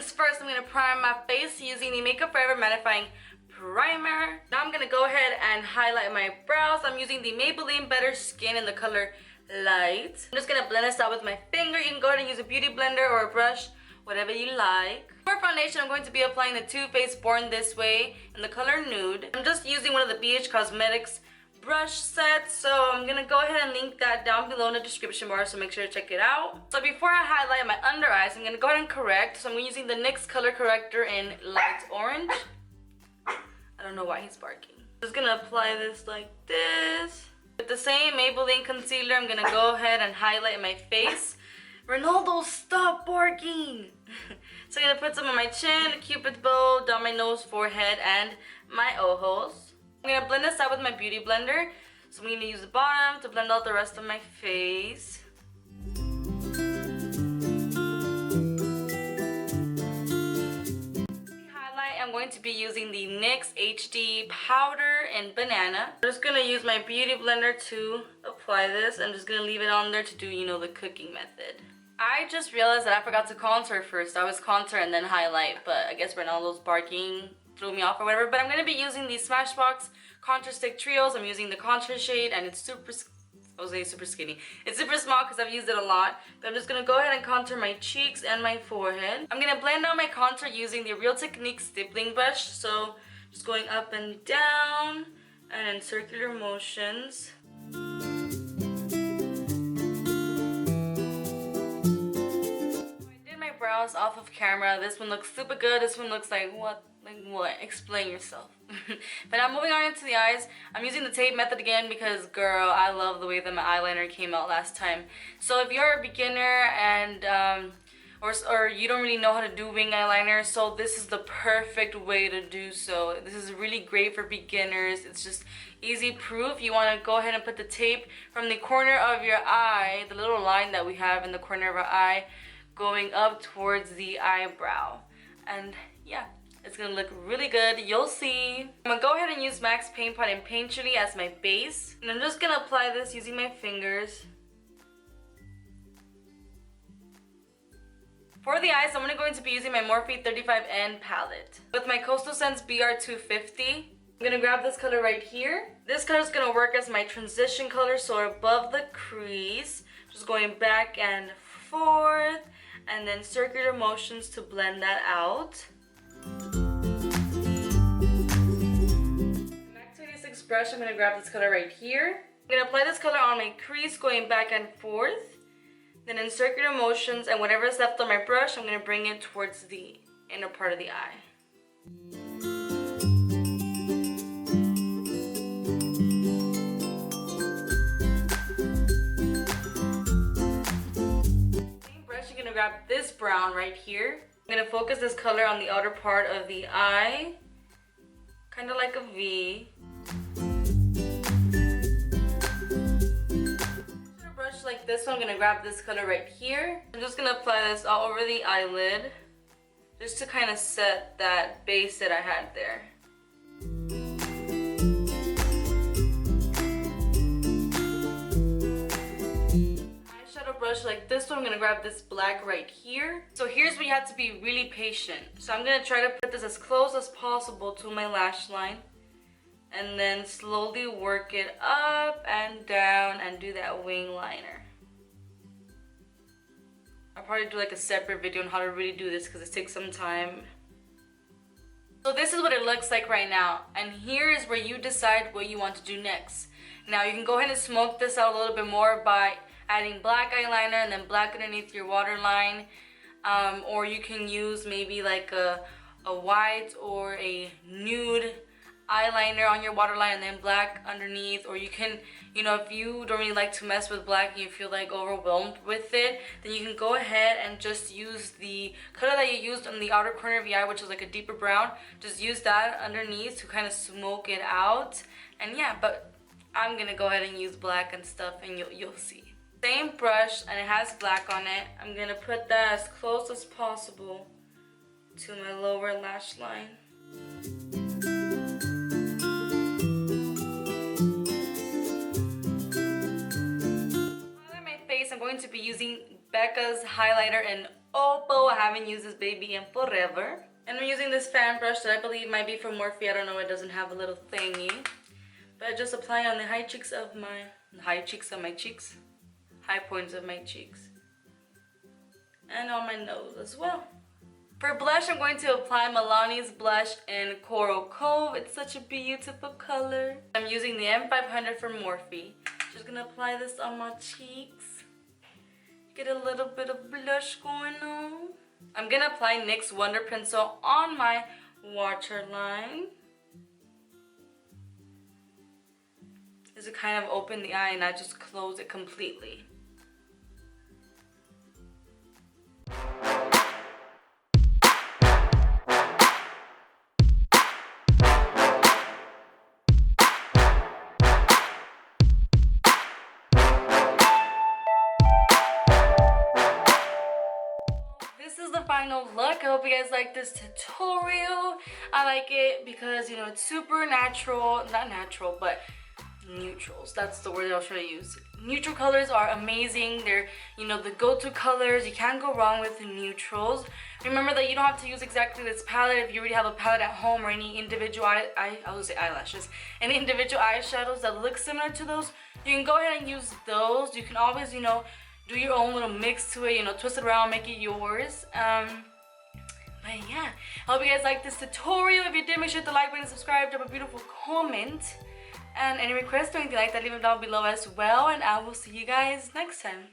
things first, I'm going to prime my face using the Makeup Forever Mattifying Primer. Now I'm going to go ahead and highlight my brows. I'm using the Maybelline Better Skin in the color Light. I'm just going to blend this out with my finger. You can go ahead and use a beauty blender or a brush, whatever you like. For foundation, I'm going to be applying the Too Faced Born This Way in the color Nude. I'm just using one of the BH Cosmetics brush sets, so I'm gonna go ahead and link that down below in the description bar, so make sure to check it out. So before I highlight my under eyes, I'm gonna go ahead and correct. So I'm using the NYX color corrector in light orange. I don't know why he's barking. Just gonna apply this like this. With the same Maybelline concealer, I'm gonna go ahead and highlight my face. Ronaldo, stop barking! So I'm gonna put some on my chin, Cupid's bow, down my nose, forehead, and my ojos. I'm gonna blend this out with my beauty blender. So I'm gonna use the bottom to blend out the rest of my face. Highlight, I'm going to be using the NYX HD powder in banana. I'm just gonna use my beauty blender to apply this. I'm just gonna leave it on there to do, you know, the cooking method. I just realized that I forgot to contour first. I was contour and then highlight, but I guess Ronaldo's barking threw me off or whatever. But I'm gonna be using the Smashbox Contour Stick Trios. I'm using the contour shade, and it's super, I was saying super skinny. It's super small because I've used it a lot. But I'm just gonna go ahead and contour my cheeks and my forehead. I'm gonna blend out my contour using the Real Technique stippling brush. So just going up and down and in circular motions. Brows off of camera. This one looks super good. This one looks like what? Like what? Explain yourself. But now moving on into the eyes. I'm using the tape method again because, girl, I love the way that my eyeliner came out last time. So if you're a beginner and or you don't really know how to do wing eyeliner, so this is the perfect way to do so. This is really great for beginners. It's just easy proof. You want to go ahead and put the tape from the corner of your eye, the little line that we have in the corner of our eye, going up towards the eyebrow, and yeah, it's gonna look really good. You'll see. I'm gonna go ahead and use MAC's Paint Pot and Painterly as my base, and I'm just gonna apply this using my fingers. For the eyes, I'm going to be using my Morphe 35N palette with my Coastal Scents BR250. I'm gonna grab this color right here. This color is gonna work as my transition color, so above the crease, just going back and forth, and then circular motions to blend that out. MAC 26 brush, I'm going to grab this color right here. I'm going to apply this color on my crease, going back and forth. Then in circular motions, and whatever is left on my brush, I'm going to bring it towards the inner part of the eye. Grab this brown right here. I'm going to focus this color on the outer part of the eye, kind of like a V. A brush like this one, I'm going to grab this color right here. I'm just going to apply this all over the eyelid, just to kind of set that base that I had there. Brush like this one, I'm gonna grab this black right here. So here's where you have to be really patient. So I'm gonna try to put this as close as possible to my lash line, and then slowly work it up and down and do that wing liner. I'll probably do like a separate video on how to really do this because it takes some time. So this is what it looks like right now, and here is where you decide what you want to do next. Now you can go ahead and smoke this out a little bit more by adding black eyeliner and then black underneath your waterline, or you can use maybe like a white or a nude eyeliner on your waterline and then black underneath. Or you can, you know, if you don't really like to mess with black and you feel like overwhelmed with it, then you can go ahead and just use the color that you used on the outer corner of the eye, which is like a deeper brown. Just use that underneath to kind of smoke it out. And yeah, but I'm gonna go ahead and use black and stuff, and you'll see. Same brush, and it has black on it. I'm gonna put that as close as possible to my lower lash line. On my face, I'm going to be using Becca's highlighter in Opal. I haven't used this baby in forever. And I'm using this fan brush that I believe might be from Morphe. I don't know, it doesn't have a little thingy. But I just apply it on the high cheeks of my cheeks. High points of my cheeks. And on my nose as well. For blush, I'm going to apply Milani's blush in Coral Cove. It's such a beautiful color. I'm using the M500 from Morphe. Just gonna apply this on my cheeks. Get a little bit of blush going on. I'm gonna apply NYX Wonder Pencil on my waterline. This will kind of open the eye and not just close it completely. This is the final look. I hope you guys like this tutorial. I like it because, you know, it's super natural. Not natural, but neutrals. That's the word I'll try to use. Neutral colors are amazing. They're, you know, the go-to colors. You can't go wrong with the neutrals. Remember that you don't have to use exactly this palette if you already have a palette at home or any individual I was say eyelashes. Any individual eyeshadows that look similar to those, you can go ahead and use those. You can always, you know, do your own little mix to it, you know, twist it around, make it yours. But yeah, I hope you guys liked this tutorial. If you did, make sure to like button, subscribe, drop a beautiful comment. And any requests or anything like that, leave them down below as well. And I will see you guys next time.